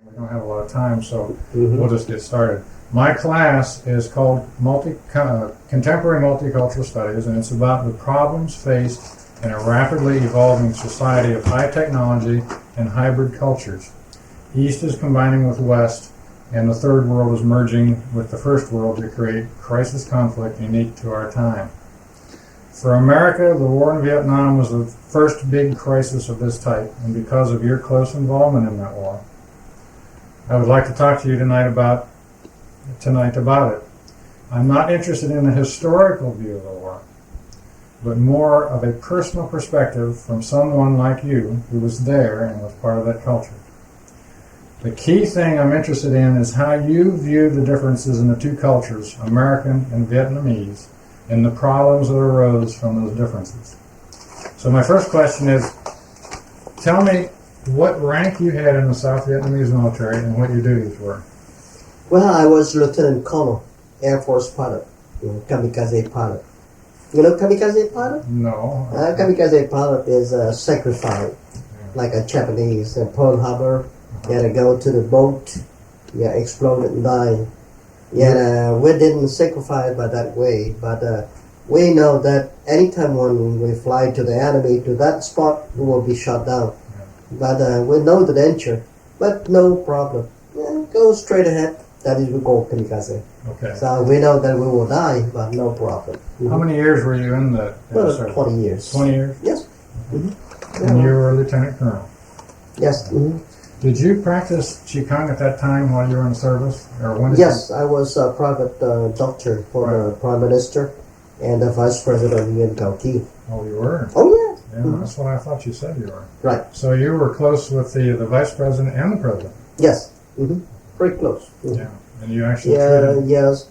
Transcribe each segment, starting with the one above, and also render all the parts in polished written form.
We don't have a lot of time, so we'll just get started. My class is called Contemporary Multicultural Studies, and it's about the problems faced in a rapidly evolving society of high technology and hybrid cultures. East is combining with West, and the third world is merging with the first world to create crisis conflict unique to our time. For America, the war in Vietnam was the first big crisis of this type, and because of your close involvement in that war, I would like to talk to you tonight about it. I'm not interested in a historical view of the war, but more of a personal perspective from someone like you who was there and was part of that culture. The key thing I'm interested in is how you view the differences in the two cultures, American and Vietnamese, and the problems that arose from those differences. So my first question is, tell me what rank you had in the South Vietnamese military and what your duties were. Well, I was Lieutenant Colonel, Air Force pilot, kamikaze pilot. You know kamikaze pilot? No. Kamikaze pilot is sacrificed, like a Japanese in Pearl Harbor. You had to go to the boat, explode and die. We didn't sacrifice by that way, but we know that anytime when we fly to the enemy, to that spot, we will be shot down. But we know the danger, but no problem. Go straight ahead. That is, we call kamikaze. Okay. So we know that we will die, but no problem. How many years were you in the service? 20 years. 20 years? Yes. And you were a lieutenant colonel? Yes. Did you practice Qigong at that time while you were in the service? Or when did Yes, I was a private doctor for the Prime Minister and the Vice President Nguyen. Oh, you were? Oh, yeah. Yeah, that's what I thought you said you were. Right. So you were close with the Vice President and the President? Yes. Very close. Yeah. And you actually treated yes.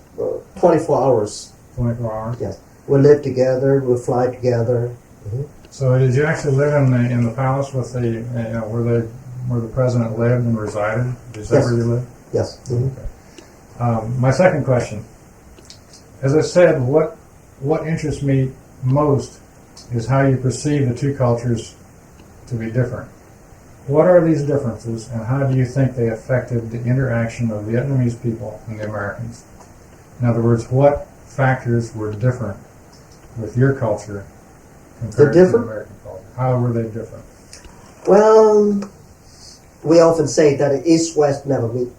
24 hours. 24 hours? Yes. We live together. We fly together. So did you actually live in the palace with the where the president lived and resided? Is that where you lived? Yes. Okay. My second question, as I said, what interests me most is how you perceive the two cultures to be different. What are these differences, and how do you think they affected the interaction of Vietnamese people and the Americans? In other words, what factors were different with your culture compared to the American culture? How were they different? Well, we often say that East-West never meet,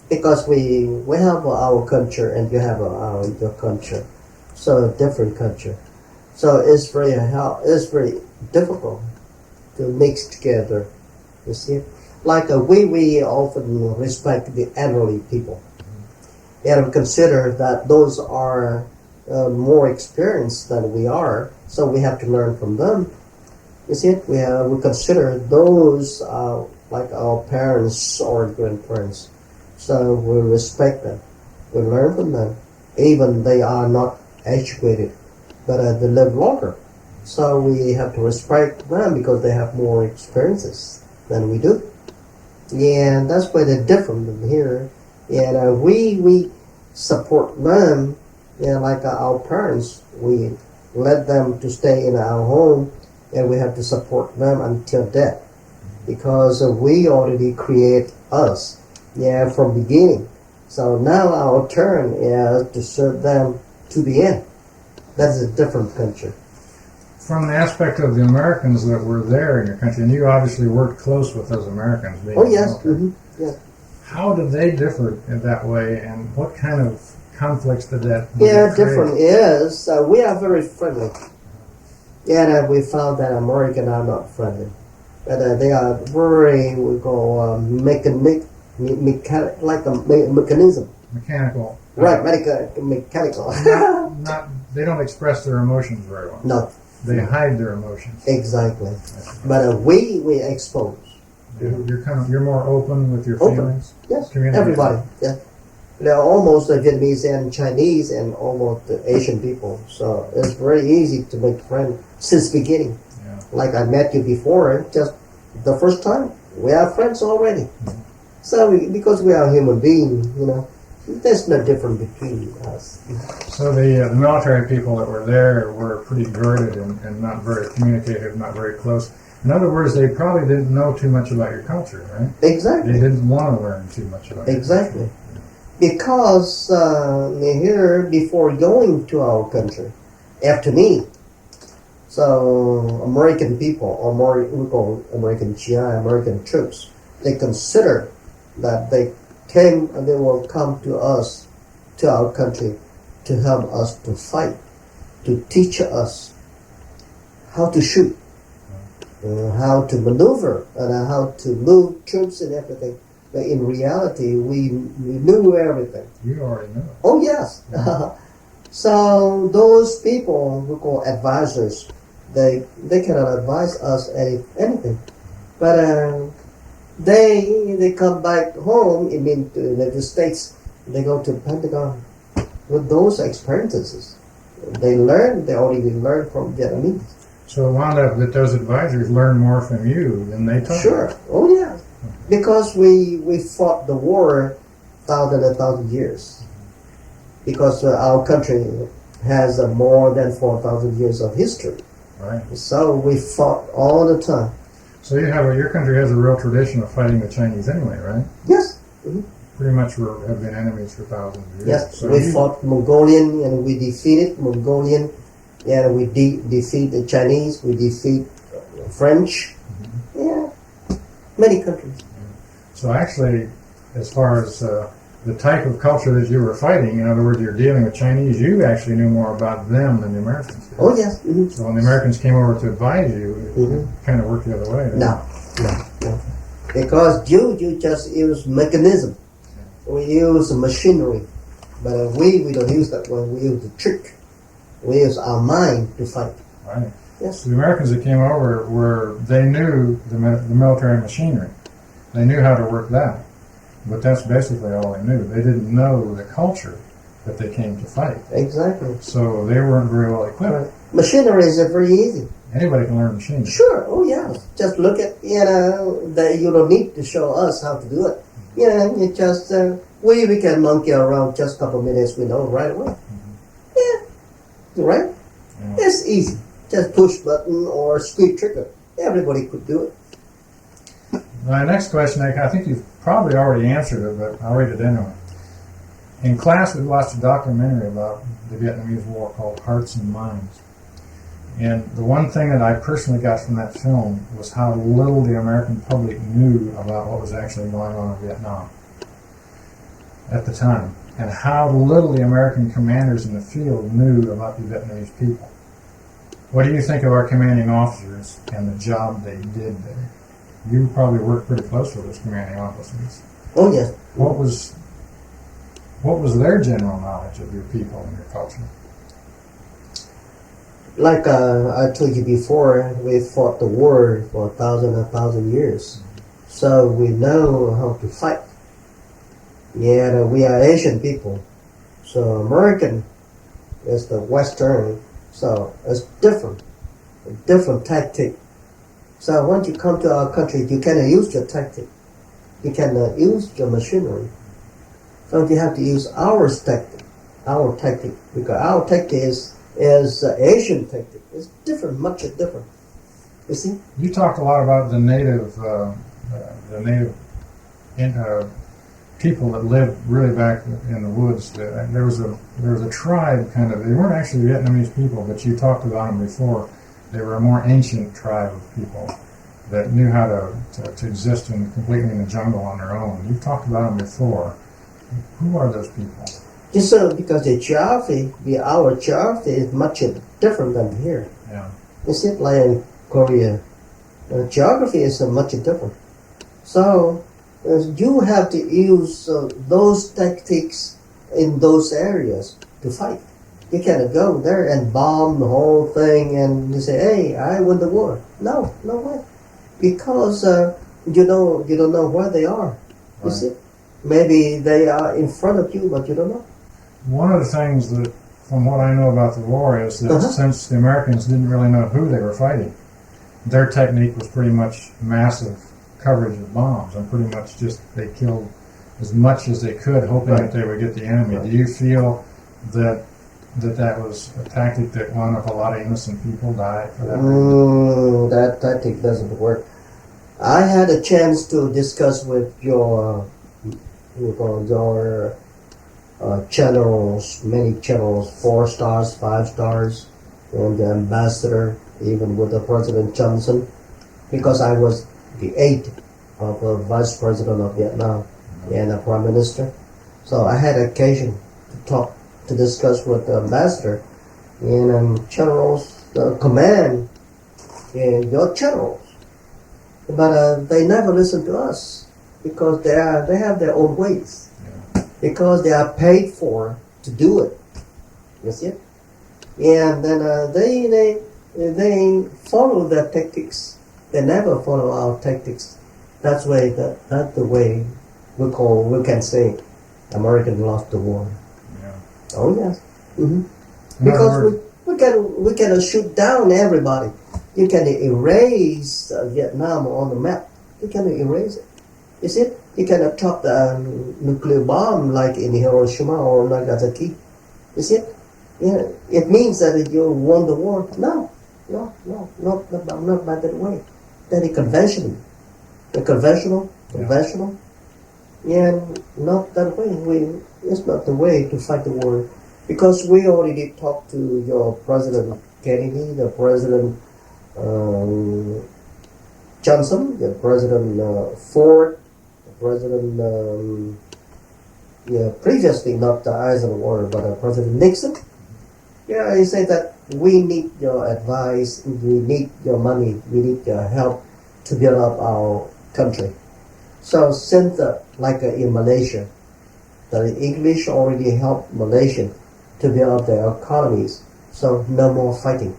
because we have our culture and you have your culture, so different culture. So it's very difficult to mix together. You see, like we often respect the elderly people, and consider that those are more experienced than we are, so we have to learn from them. You see, we consider those like our parents or grandparents, so we respect them. We learn from them, even they are not educated, but they live longer. So we have to respect them because they have more experiences than we do. Yeah, and that's why they're different than here. And we support them, like our parents. We let them to stay in our home, and we have to support them until death, because we already create us, from beginning. So now our turn is to serve them to the end. That's a different culture. From the aspect of the Americans that were there in your country, and you obviously worked close with those Americans. Oh, yes. Yeah. How did they differ in that way, and what kind of conflicts did that create? Different is, we are very friendly. And we found that Americans are not friendly. But they are very, we call mechanism. Mechanical. Right, mechanical. They don't express their emotions very well. No. They hide their emotions. Exactly. But we expose. You're more open with your feelings? Yes, everybody. Yeah. They're almost Vietnamese and Chinese and almost Asian people. So it's very easy to make friends since beginning. Yeah. Like I met you before, just the first time, we are friends already. Mm-hmm. So because we are human beings, there's no difference between us. So the military people that were there were pretty guarded and not very communicative, not very close. In other words, they probably didn't know too much about your culture, right? Exactly. They didn't want to learn too much about your Exactly. Because here, before going to our country, after me, so American people, or more we call American GI, American troops, they consider that they will come to us, to our country, to help us to fight, to teach us how to shoot, how to maneuver, and how to move troops and everything. But in reality, we knew everything. You already know. Oh yes. So those people we call advisors, they cannot advise us anything. But they come back home. I mean, to the United States. They go to Pentagon with those experiences. They already learned from Vietnamese. So it wound up that those advisors learned more from you than they taught. Sure. Oh yeah. Because we fought the war thousand years. Because our country has more than 4,000 years of history. Right. So we fought all the time. So your country has a real tradition of fighting the Chinese anyway, right? Yes. Mm-hmm. Pretty much have been enemies for thousands of years. Yes. So We fought Mongolian and we defeated Mongolian. Yeah, we defeat the Chinese. We defeat French. Mm-hmm. Yeah. Many countries. So actually, as far as the type of culture that you were fighting, in other words, you're dealing with Chinese, you actually knew more about them than the Americans did. Oh yes. Mm-hmm. So when the Americans came over to advise you, it kind of worked the other way. didn't No. Because you just use mechanism. We use machinery. But we don't use that one. We use the trick. We use our mind to fight. it? Right. Yes. So the Americans that came over they knew the military machinery. They knew how to work that. But that's basically all they knew. They didn't know the culture that they came to fight. Exactly. So they weren't very well equipped. Right. Machinery is very easy. Anybody can learn machinery. Sure. Oh yeah. Just look at that. You don't need to show us how to do it. You just we can monkey around just a couple minutes. We know right away. Yeah. Right. Yeah. It's easy. Just push button or squeeze trigger. Everybody could do it. My next question, I think you've probably already answered it, but I'll read it anyway. In class, we watched a documentary about the Vietnamese War called Hearts and Minds. And the one thing that I personally got from that film was how little the American public knew about what was actually going on in Vietnam at the time, and how little the American commanders in the field knew about the Vietnamese people. What do you think of our commanding officers and the job they did there? You probably worked pretty close with those commanding officers. Oh yes. What was their general knowledge of your people and your culture? Like I told you before, we fought the war for 1,000 years. So we know how to fight. Yeah, we are Asian people. So American is the Western. So it's different. A different tactic. So once you come to our country, you cannot use your tactic. You cannot use your machinery. So you have to use our tactic, because our tactic is Asian tactic. It's different, much different. You see? You talked a lot about the native people that lived really back in the woods. There was a tribe kind of. They weren't actually Vietnamese people, but you talked about them before. They were a more ancient tribe of people that knew how to exist completely in the jungle on their own. You've talked about them before. Who are those people? Just because the geography, our geography is much different than here. Yeah. It's not like in Korea. Geography is much different. So you have to use those tactics in those areas to fight. You cannot go there and bomb the whole thing and you say, "Hey, I won the war." No way, because you don't know where they are. You Right. see, maybe they are in front of you, but you don't know. One of the things that, from what I know about the war, is that since the Americans didn't really know who they were fighting, their technique was pretty much massive coverage of bombs, and pretty much just they killed as much as they could, hoping that they would get the enemy. Right. Do you feel that that was a tactic that wound up a lot of innocent people died for that reason? That tactic doesn't work. I had a chance to discuss with your generals, many generals, 4 stars, 5 stars, and the ambassador, even with the President Johnson, because I was the 8th of a vice president of Vietnam and a prime minister. So I had occasion to discuss with the ambassador and generals, the command, and your generals. But they never listen to us because they have their own ways. Because they are paid for to do it. You see it? And then they follow their tactics. They never follow our tactics. That's the way we can say American lost the war. Yeah. Oh yes. Mm-hmm. In other Because words, we can shoot down everybody. You can erase Vietnam on the map. You can erase it. You see it? You cannot drop the nuclear bomb like in Hiroshima or Nagasaki. You see it? Yeah. It means that you won the war. No, not by that way. That is conventional. The conventional. Yeah, not that way. It's not the way to fight the war. Because we already talked to your President Kennedy, the President Johnson, the President Ford, the President previously not the Eisenhower, but President Nixon. Yeah, he said that we need your advice, we need your money, we need your help to build up our country. So since like in Malaysia, the English already helped Malaysia to build up their economies. So no more fighting,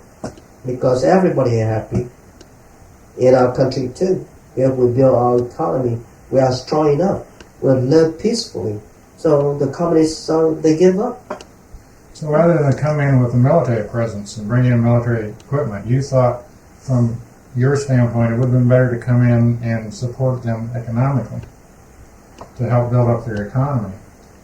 because everybody is happy in our country too. If we build our economy, we are strong enough. We'll live peacefully. So the communists, they give up. so rather than come in with a military presence and bring in military equipment, you thought from your standpoint it would have been better to come in and support them economically, to help build up their economy,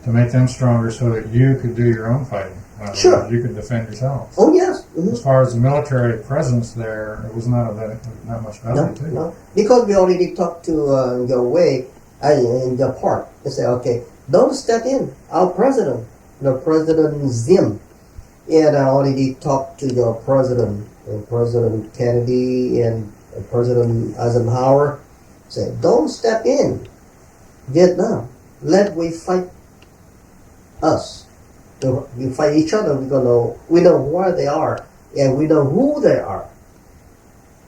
to make them stronger so that you could do your own fighting. Sure. You could defend yourself. Oh yes. Mm-hmm. As far as the military presence there, it was not much value to. No, because we already talked to your way, your part. They say, okay, don't step in. Our president, the President Zim, and I already talked to your president, President Kennedy and President Eisenhower. Say, don't step in Vietnam. Let we fight us. We fight each other. We know where they are and we know who they are.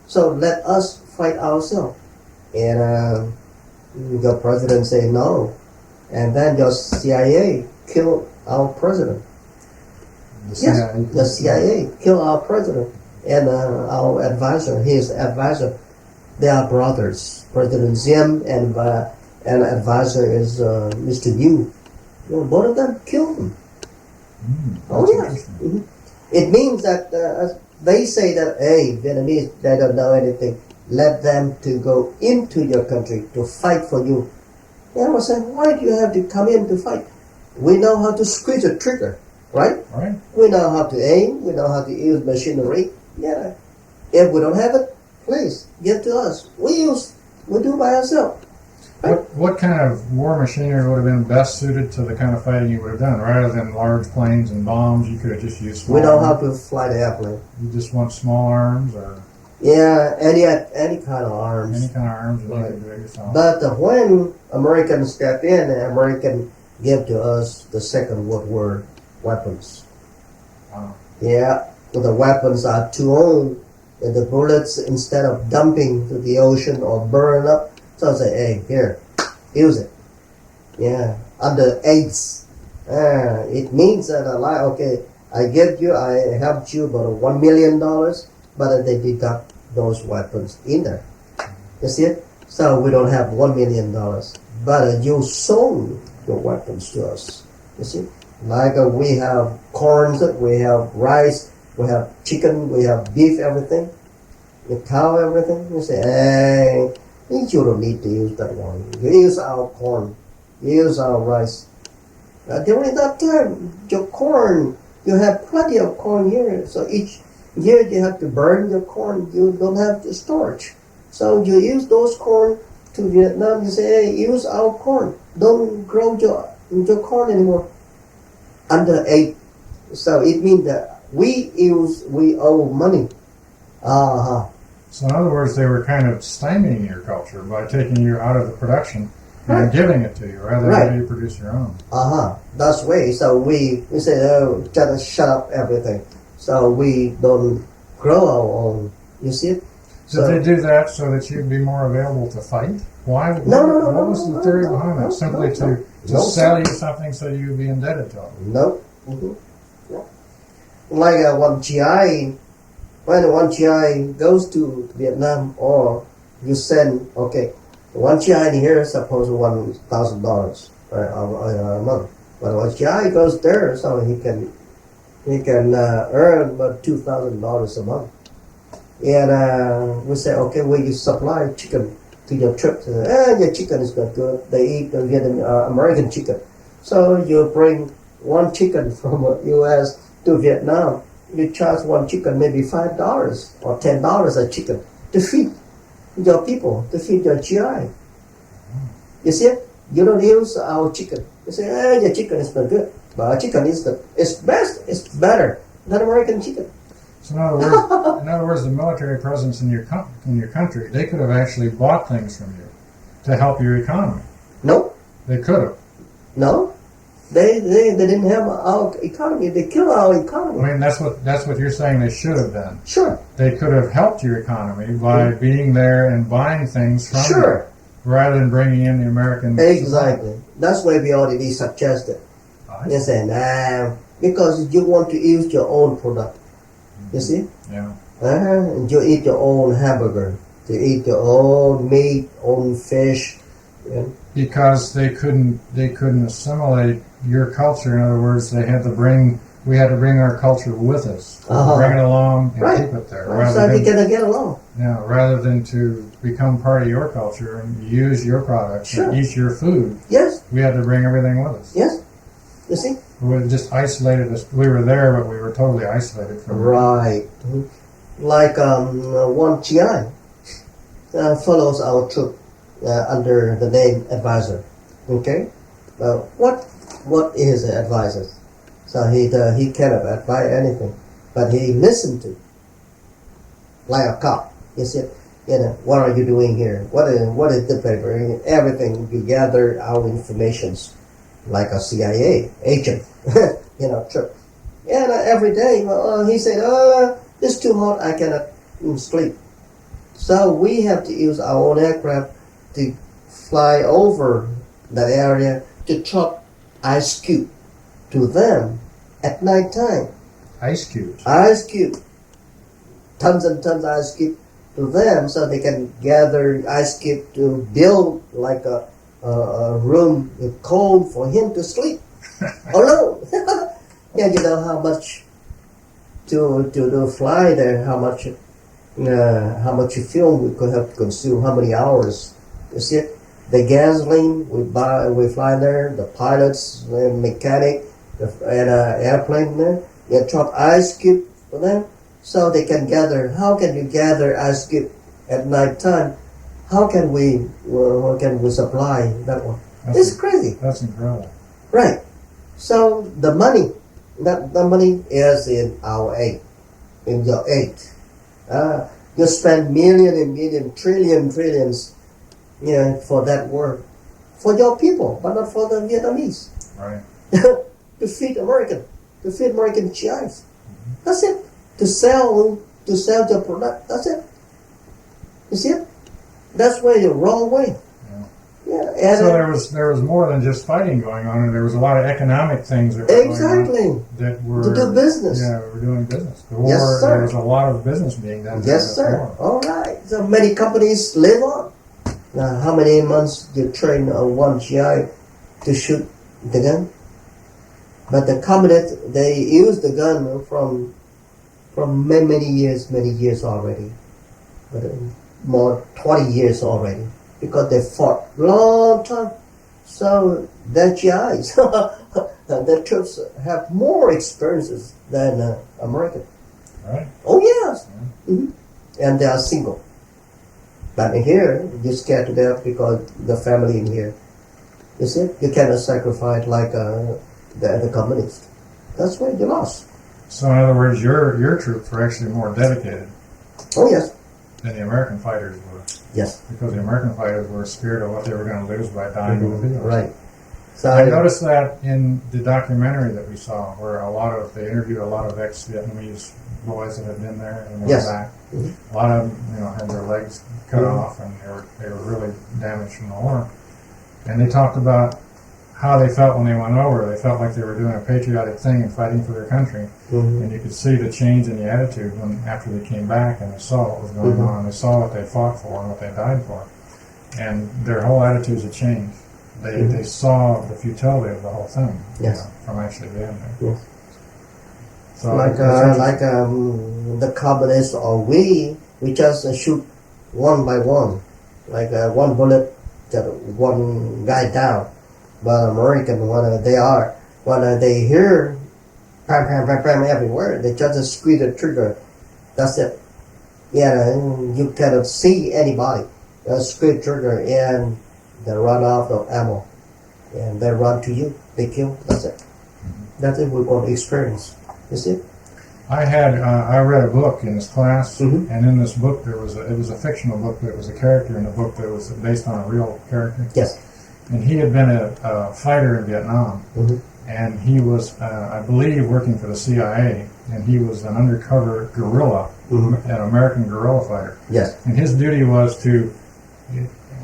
So let us fight ourselves. And the president say no, and then your CIA killed our president. The CIA killed our president and our advisor, his advisor. They are brothers. President Zim and advisor is Mr. Nguyen. Both of them killed him. Oh yes. Mm-hmm. It means that they say that, hey, Vietnamese, they don't know anything. Let them to go into your country to fight for you. And I was saying, why do you have to come in to fight? We know how to squeeze a trigger, right? Right. We know how to aim. We know how to use machinery. Yeah. If we don't have it, please give to us. We do by ourselves. What kind of war machinery would have been best suited to the kind of fighting you would have done? Rather than large planes and bombs, you could have just used small We know arms. how to fly the airplane. You just want small arms or Yeah, any kind of arms. any kind of arms, and you Right. could do it yourself. But when Americans step in, American give to us the Second World War weapons. Wow. Yeah, the weapons are too old, and the bullets, instead of dumping to the ocean or burn up, so I say, hey, here, use it. Yeah, under AIDS. It means that okay, I helped you about $1 million, but they deduct those weapons in there. You see it? So we don't have $1 million, but you sold your weapons to us. You see? Like we have corn, we have rice, we have chicken, we have beef, everything. You cow, everything. You say, hey, you don't need to use that one. You use our corn. You use our rice. During that time, your corn You have plenty of corn here, so each year you have to burn your corn. You don't have the storage, so you use those corn to Vietnam. You say, hey, use our corn. Don't grow your corn anymore under 8. So it means that we owe money. Uh-huh. So in other words, they were kind of stymieing your culture by taking you out of the production and giving it to you rather than you produce your own. That's way. So we say, oh, just shut up everything. So we don't grow our own. You see it? Did they do that so that you'd be more available to fight? Why? No. What was the theory behind that? Simply to sell you something so you'd be indebted to them? No. Like one GI, when one GI goes to Vietnam, or you send, one GI in here is supposed $1,000 a month, but one GI goes there, so he can earn about $2,000 a month. And we say, okay, will you supply chicken to your trip? Your chicken is not good. They eat the Vietnamese American chicken. So you bring one chicken from U.S. to Vietnam. You charge one chicken maybe $5 or $10 a chicken to feed your people, to feed your GI. You see it? You don't use our chicken. You say, your chicken is not good. But our chicken is best. It's better than American chicken. So in other words, the military presence in your country, they could have actually bought things from you to help your economy. No. They could have. No. They didn't have our economy. They killed our economy. I mean, that's what you're saying they should have done. Sure. They could have helped your economy by being there and buying things from you, rather than bringing in the American. Exactly. That's why we already suggested. You say, nah, because you want to use your own product. You see? Yeah. And you eat your own hamburger. You eat your own meat, own fish. Yeah. Because they couldn't assimilate your culture. In other words, we had to bring our culture with us, bring it along and keep it there. So we can get along. Yeah, rather than to become part of your culture and use your products and eat your food. Yes. We had to bring everything with us. Yes. You see? We just isolated us. We were there, but we were totally isolated from Right. Like one GI follows our troop under the name advisor. Okay? What is an advisor? So he cannot advise anything, but he listened to, like a cop. He said, what are you doing here? What is the paper? Everything. You gather our informations, like a CIA agent, trip. And every day, he said, it's too hot, I cannot sleep. So we have to use our own aircraft to fly over that area to chop ice cube to them at night time. Ice cubes. Ice cube. Tons and tons of ice cube to them, so they can gather ice cube to build like a room with cold for him to sleep alone. Yeah, you know how much to fly there, how much fuel we could have to consume, how many hours. You see it? The gasoline we fly there, the pilots, the mechanic, and airplane there. You chop ice cube for them, so they can gather. How can you gather ice cube at night time? How can we supply that one? It's crazy. That's incredible. Right. So the money is in our aid, in your aid. You spend million, trillions, for that work, for your people, but not for the Vietnamese. Right. To feed American GIs. That's it. To sell your product. That's it. You see it? That's where you're wrong way. Yeah. So there was more than just fighting going on, and there was a lot of economic things that were going on that were to do business. Yeah, we were doing business. The war, Yes, sir. There was a lot of business being done. Yes, sir. All right. So many companies live on. Now, how many months you train one GI to shoot the gun? But the communists, they use the gun from many years already. But more 20 years already, because they fought long time. So their GIs, the troops have more experiences than American. Right? Oh yes, and they are single. But in here, you're scared to death because the family in here. You see, you cannot sacrifice like the communists. That's why you lost. So in other words, your troops were actually more dedicated Oh yes, than the American fighters were, yes, because the American fighters were scared of what they were going to lose by dying in the field. right. So I noticed that in the documentary that we saw, where they interviewed a lot of ex-Vietnamese boys that had been there and went Yes. back. Mhm. A lot of them, had their legs cut off, and they were really damaged from the war. And they talked about how they felt when they went over. They felt like they were doing a patriotic thing and fighting for their country. And you could see the change in the attitude after they came back and they saw what was going on, and they saw what they fought for and what they died for. And their whole attitudes had changed. They saw the futility of the whole thing, Yes. from actually being there. Yes. So like the communists or we just shoot one by one, like one bullet, just one guy down. But American, when they hear pam pam pam pam everywhere, they just squeeze the trigger. That's it. Yeah, you cannot see anybody. Squeeze trigger and they run out of ammo, and they run to you. They kill. That's it. That's it. We're going to experience. You see? I read a book in this class, Mhm. and in this book it was a fictional book. There was a character in the book that was based on a real character, Yes. and he had been a fighter in Vietnam, Mhm. and he was, I believe, working for the CIA, and he was an undercover guerrilla, Mhm. an American guerrilla fighter, Yes. and his duty was to,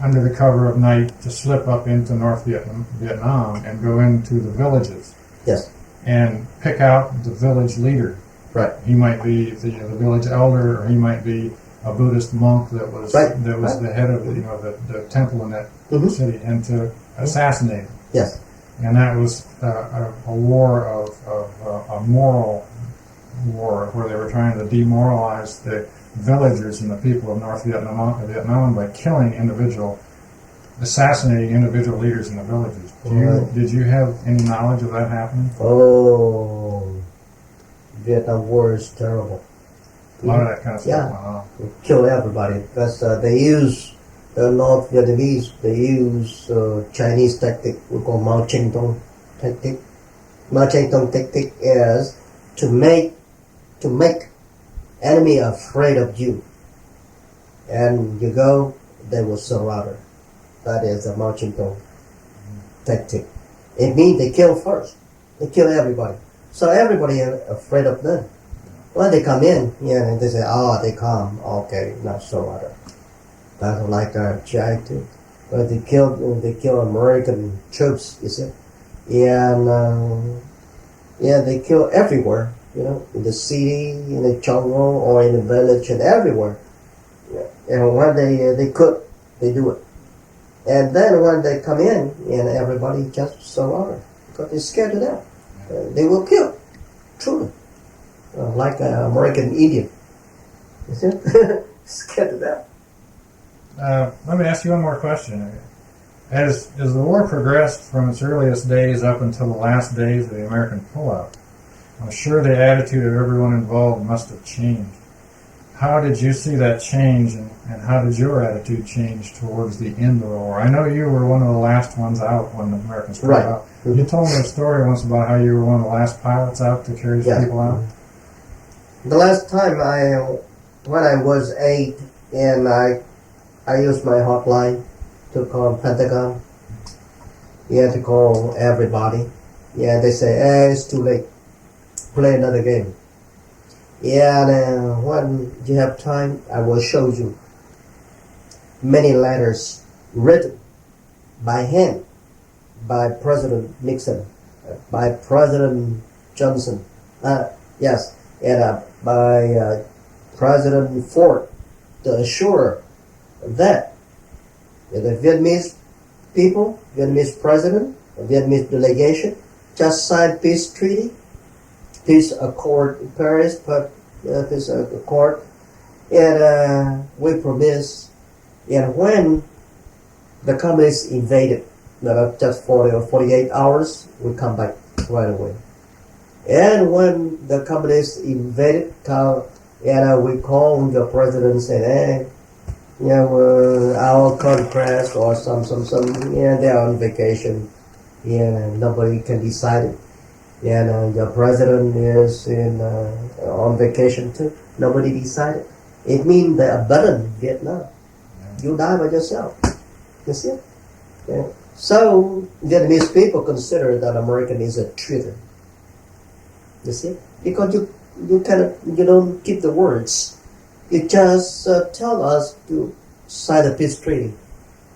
under the cover of night, to slip up into North Vietnam and go into the villages Yes. and pick out the village leader. Right. He might be the village elder, or he might be a Buddhist monk that was Right. the head of the temple in that Mhm. city, and to assassinate him. Yes. And that was a war of a moral war, where they were trying to demoralize the villagers and the people of North Vietnam by assassinating individual leaders in the villages. Right. Did you have any knowledge of that happening? Oh, Vietnam War is terrible. A lot of that kind of stuff Yeah. went on. Kill everybody because they use the North Vietnamese. They use Chinese tactic. We call Mao Zedong tactic. Mao Zedong tactic is to make enemy afraid of you, and you go, they will surrender. That is the Mao Zedong tactic. It means they kill first. They kill everybody. So everybody is afraid of them. When they come in, and they say, "Oh, they come. Okay, not surrender." That's like GI too. But they kill American troops. You see, and they kill everywhere. In the city, in the jungle, or in the village, and everywhere. And when they could, they do it. And then when they come in, and everybody just surrender because they're scared to death. They will kill, truly, like an American Indian. You see, scared to death. Let me ask you one more question. As the war progressed from its earliest days up until the last days of the American pullout, I'm sure the attitude of everyone involved must have changed. How did you see that change, and how did your attitude change towards the end of the war? I know you were one of the last ones out when the Americans pulled Right. out. You told me a story once about how you were one of the last pilots out to carry people out. The last time when I was 8, and I used my hotline to call Pentagon. You had to call everybody. Yeah, they say, it's too late. Play another game. Yeah, and when you have time, I will show you many letters written by hand, by President Nixon, by President Johnson, yes, and by President Ford, to assure that the Vietnamese people, Vietnamese president, Vietnamese delegation, just signed peace treaty, peace accord in Paris, peace accord, and we promise, and when the communists invaded, just 40 or 48 hours, we come back. right away. And when the communists invaded, we called the president and said, hey, our Congress or some, they're on vacation. Nobody can decide it. The president is on vacation too. Nobody decided. It means they abandoned Vietnam. You die by yourself. You see it? Yeah. So Vietnamese people consider that American is a traitor. You see? Because you don't keep the words. You just tell us to sign a peace treaty.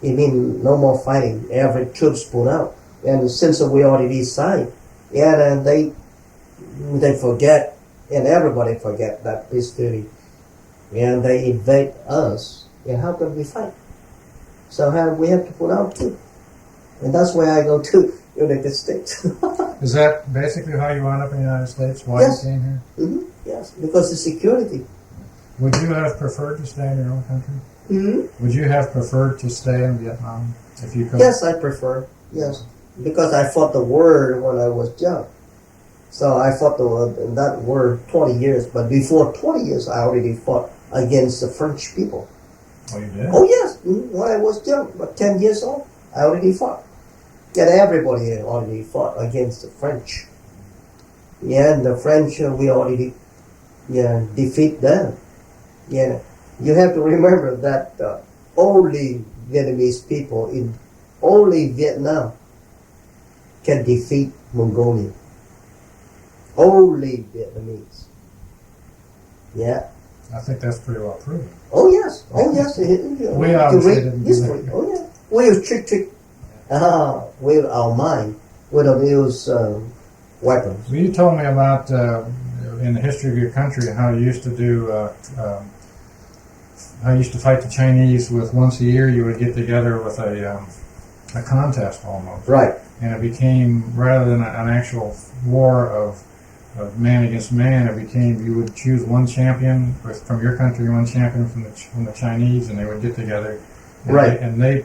It means no more fighting. Every troops pull out. And since we already signed, and they forget, and everybody forget that peace treaty. And they invade us. And how can we fight? So we have to pull out too. And that's why I go to United States. Is that basically how you wound up in the United States? Why Yes. you came here? Mm-hmm. Yes, because the security. Would you have preferred to stay in your own country? Mm-hmm. Would you have preferred to stay in Vietnam if you could? Yes, I prefer. Yes, because I fought the war when I was young. So I fought that war 20 years. But before 20 years, I already fought against the French people. Oh, you did? Oh yes, when I was young, about 10 years old, I already fought. And everybody already fought against the French. And the French, we already defeat them. You have to remember that only Vietnamese people in only Vietnam can defeat Mongolia. Only Vietnamese. Yeah. I think that's pretty well proven. Oh yes. Oh yes. We obviously didn't do history. that. Oh yeah. We use trick. With our mind. We don't use weapons. Well, you told me about in the history of your country how you used to do. How you used to fight the Chinese with once a year. You would get together with a contest almost. Right. And it became, rather than an actual war of man against man, it became you would choose one champion from your country, one champion from the Chinese, and they would get together. And Right. They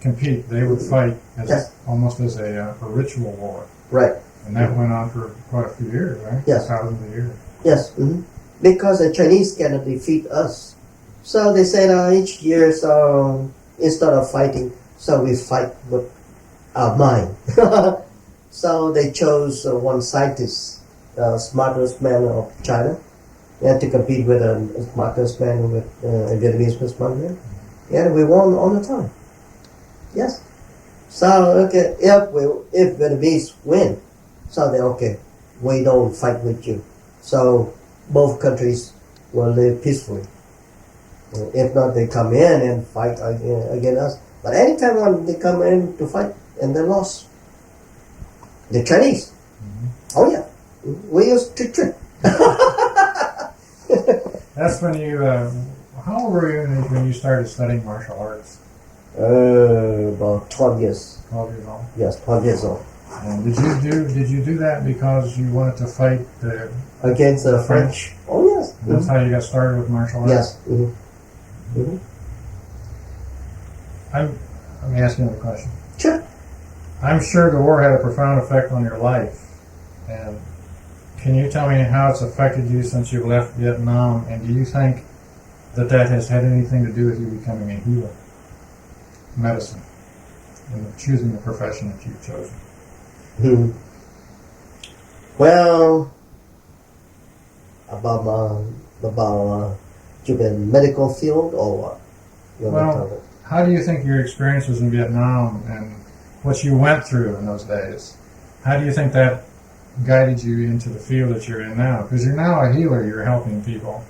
Compete. They would fight Yes. almost as a ritual war. Right. And that went on for quite a few years, right? Yes. Thousands of years. Yes. Mm-hmm. Because the Chinese cannot defeat us. So they said each year, so instead of fighting, so we fight with our mind. So they chose one scientist, smartest man of China, to compete with a smartest man with a Vietnamese smart man. And we won all the time. Yes. So okay, if Vietnamese win, so they okay, we don't fight with you. So both countries will live peacefully. If not, they come in and fight against us. But anytime when they come in to fight and they lost, the Chinese. Mm-hmm. Oh yeah, we use trick. That's when you. How old were you when you started studying martial arts? About 12 years. 12 years old. Yes, 12 years old. And did you do that because you wanted to fight the Against the French. Oh yes. And that's how you got started with martial arts? Yes. Mm-hmm. Mm-hmm. Let me ask you another question. Sure. I'm sure the war had a profound effect on your life. And can you tell me how it's affected you since you left Vietnam? And do you think that has had anything to do with you becoming a healer? Medicine. And choosing the profession that you've chosen. Hmm. Well, about you mean medical field or what? Well, how do you think your experiences in Vietnam and what you went through in those days, how do you think that guided you into the field that you're in now? Because you're now a healer, you're helping people,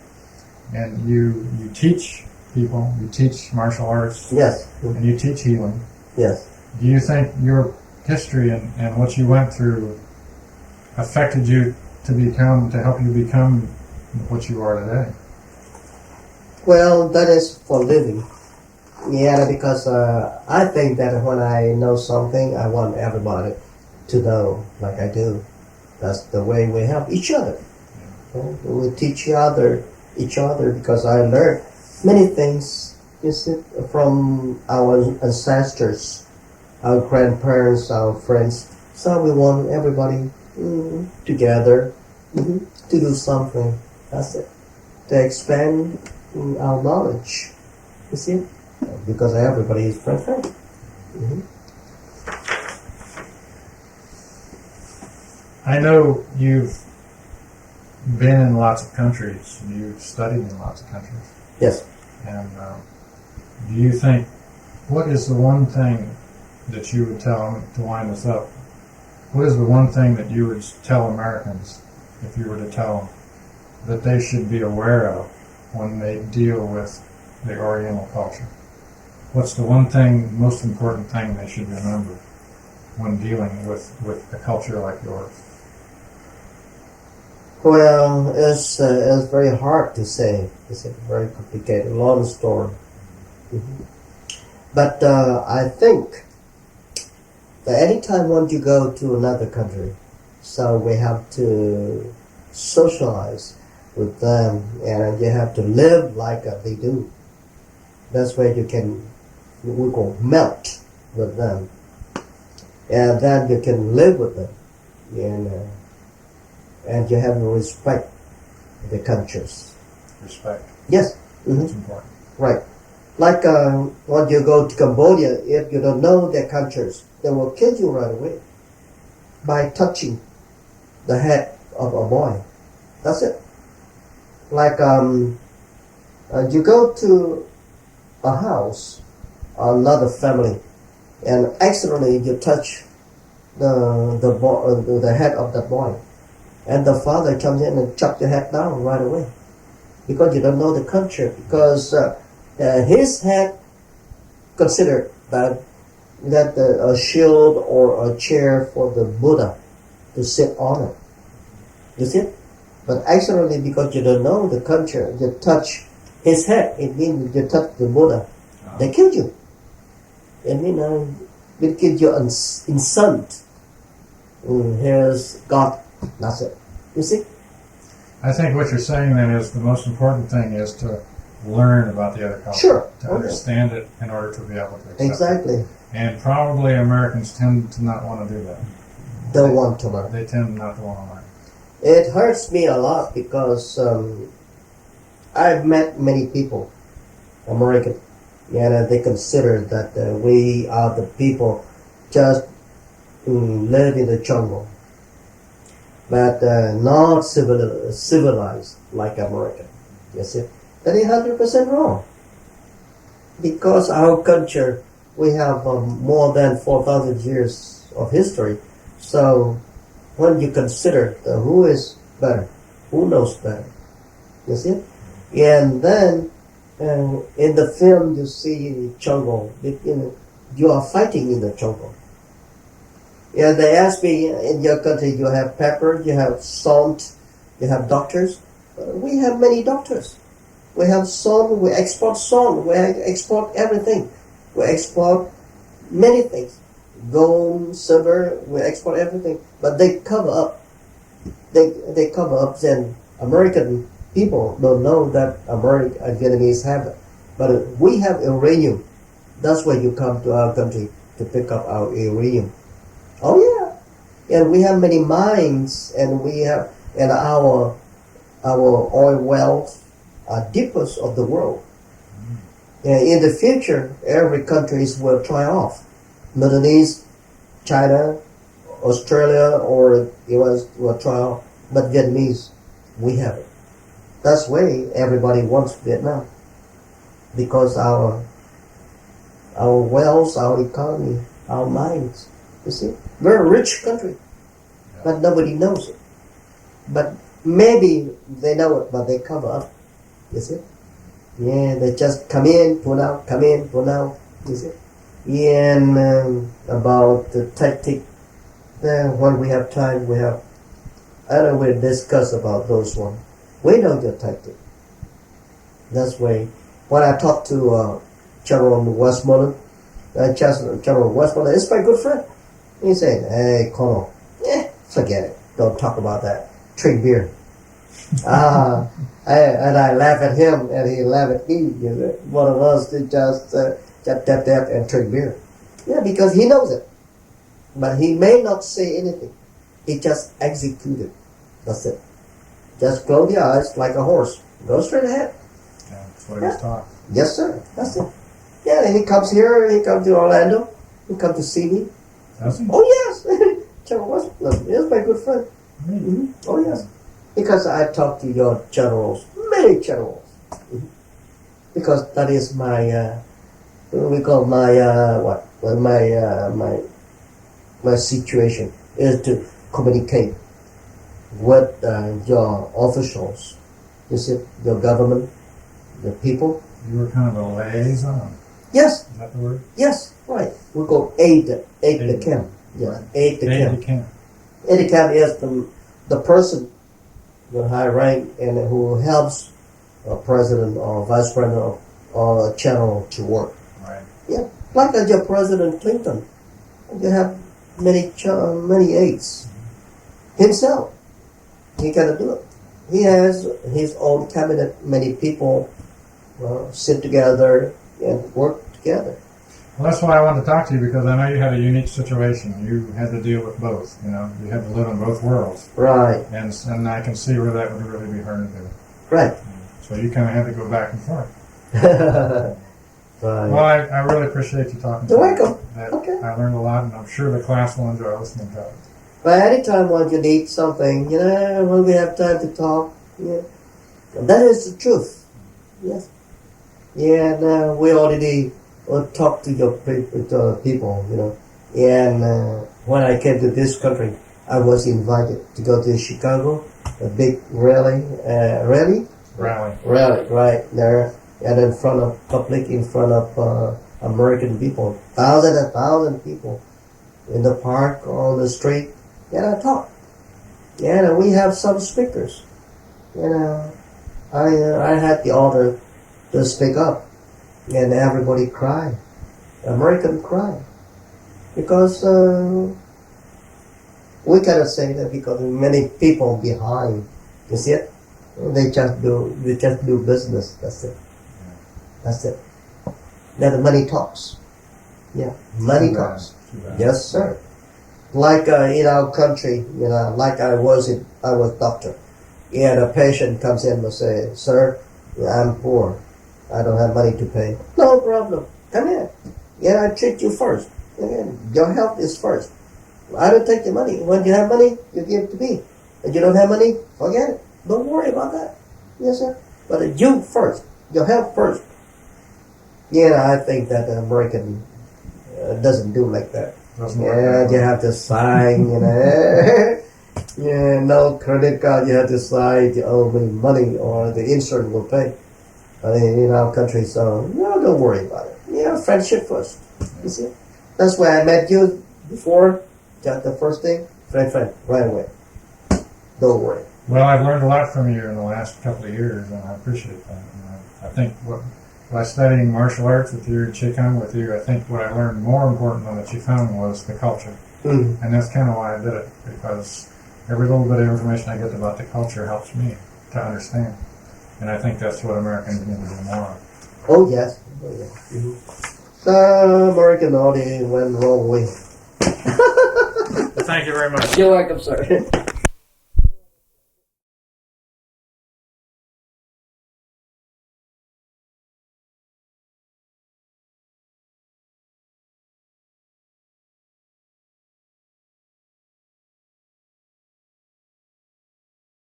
and you teach people, you teach martial arts, yes, and you teach healing. Yes. Do you think your history and what you went through affected you to help you become what you are today? Well, that is for living. Yeah, because I think that when I know something, I want everybody to know like I do. That's the way we help each other. We teach each other because I learned many things, you see, from our ancestors, our grandparents, our friends. So we want everybody together to do something. That's it. To expand our knowledge. You see? Because everybody is friend. I know you've been in lots of countries. You've studied in lots of countries. Yes. And do you think, what is the one thing that you would tell, to wind us up, what is the one thing that you would tell Americans, if you were to tell them, that they should be aware of when they deal with the Oriental culture? What's the one thing, most important thing they should remember when dealing with a culture like yours? Well, it's very hard to say. It's a very complicated, long story. But I think that anytime once you go to another country, so we have to socialize with them, and you have to live like they do. That's where you can, we call melt with them, and then you can live with them, and you have to respect the cultures. Respect. Yes. That's important. Right. Like when you go to Cambodia, if you don't know their cultures, they will kill you right away by touching the head of a boy. That's it. Like you go to a house, another family, and accidentally you touch the head of that boy, and the father comes in and chops your head down right away, because you don't know the culture. Because his head considered that a shield or a chair for the Buddha to sit on it. You see? But accidentally, because you don't know the culture, you touch his head. It means you touch the Buddha. Oh. They killed you. It means they killed you insult. Here's God. That's it. You see? I think what you're saying then is the most important thing is to learn about the other culture. Sure. To understand it in order to be able to accept exactly. it. And probably Americans tend to not want to do that. Don't want to learn. They tend not to want to learn. It hurts me a lot because I've met many people, American, and they consider that we are the people just live in the jungle, but not civilized like American. You see, that is 100% wrong. Because our culture, we have more than 4,000 years of history, so when you consider who is better, who knows better, you see? And then in the film you see jungle, you are fighting in the jungle. And they ask me, in your country you have pepper, you have salt, you have doctors. We have many doctors. We have salt, we export salt, we export everything. We export many things. Gold, silver, we export everything, but they cover up. They cover up. Then American people don't know that American and Vietnamese have it, but we have uranium. That's why you come to our country to pick up our uranium. Oh yeah, and we have many mines, and we have our oil wells are deepest of the world. And in the future, every country will try off. Middle East, China, Australia, or US will try off. But Vietnamese, we have it. That's why everybody wants Vietnam. Because our wells, our economy, our mines, you see, we're a rich country, but nobody knows it. But maybe they know it, but they cover up, you see. Yeah, they just come in, pull out, come in, pull out, you see. And about the tactic, then when we have time, I don't will discuss about those ones. We know your tactic. That's why when I talked to General Westmoreland, General Westmoreland is my good friend. He said, "Hey, Colonel, forget it. Don't talk about that. Drink beer." And I laugh at him, and he laugh at me. You know? One of us did just tap and drink beer. Yeah, because he knows it. but he may not say anything. He just executed. That's it. Just close your eyes like a horse. Go straight ahead. Yeah, that's what he was taught. Yes, sir. That's it. Yeah, and he comes here. He comes to Orlando. He comes to see me. Does he? Oh yes, General Washington. He's my good friend. Mm-hmm. Oh yes, because I talk to your generals, many generals. Because that is my what we call my what? Well, my situation is to communicate with your officials. You see, your government, the people. You were kind of a liaison. Yes, Is that the word? yes, right. We call aid the camp. Yeah, aid the camp. Aide de camp. Aid the camp is the person, the high rank, and who helps a president or vice president or a general to work. Right. Yeah, like your President Clinton, you have many aides. Himself, he cannot do it. He has his own cabinet. Many people sit together and work together. Well, that's why I wanted to talk to you, because I know you had a unique situation. You had to deal with both. You know, you had to live in both worlds, Right, and I can see where that would really be hard to do. right, So you kind of had to go back and forth. right. Well, I really appreciate you talking to You're me. welcome. That Okay. I learned a lot, and I'm sure the class will enjoy listening to it. But anytime when you need something, when we have time to talk, that is the truth. Yes. Yeah, and we already talked to your people, And when I came to this country, I was invited to go to Chicago, a big rally, Rally. right there, and in front of public, in front of American people, thousands and thousands of people in the park, on the street, and I talk. Yeah, and we have some speakers. I had the honor to speak up, and everybody cried. American cried because we cannot say that because many people behind. You see it? They just do business. That's it. That's it. Then the money talks. Yeah, money talks. Too bad. Yes, sir. Like in our country, like I was doctor. Yeah, the patient comes in and say, "Sir, I'm poor. I don't have money to pay." No problem. Come in. Yeah, I treat you first. Your health is first. I don't take your money. When you have money, you give it to me. If you don't have money, forget it. Don't worry about that. Yes, sir. But you first. Your health first. Yeah, I think that the American doesn't do like that. Doesn't work Yeah, that you way. have to sign, Yeah, no credit card, you have to sign, you owe me money or the insurance will pay. In our country, so, no, don't worry about it. Yeah, friendship first. You see? That's why I met you before, just the first thing, friend, right away. Don't worry. Well, I've learned a lot from you in the last couple of years, and I appreciate that. I think by studying martial arts with you, Qigong with you, I think what I learned more important than the Qigong was the culture. Mm. And that's kind of why I did it, because every little bit of information I get about the culture helps me to understand. And I think that's what Americans need to do more of. Oh, yes. Oh, yes. Mm-hmm. The American audience went wrong way. Thank you very much. You're welcome, sir.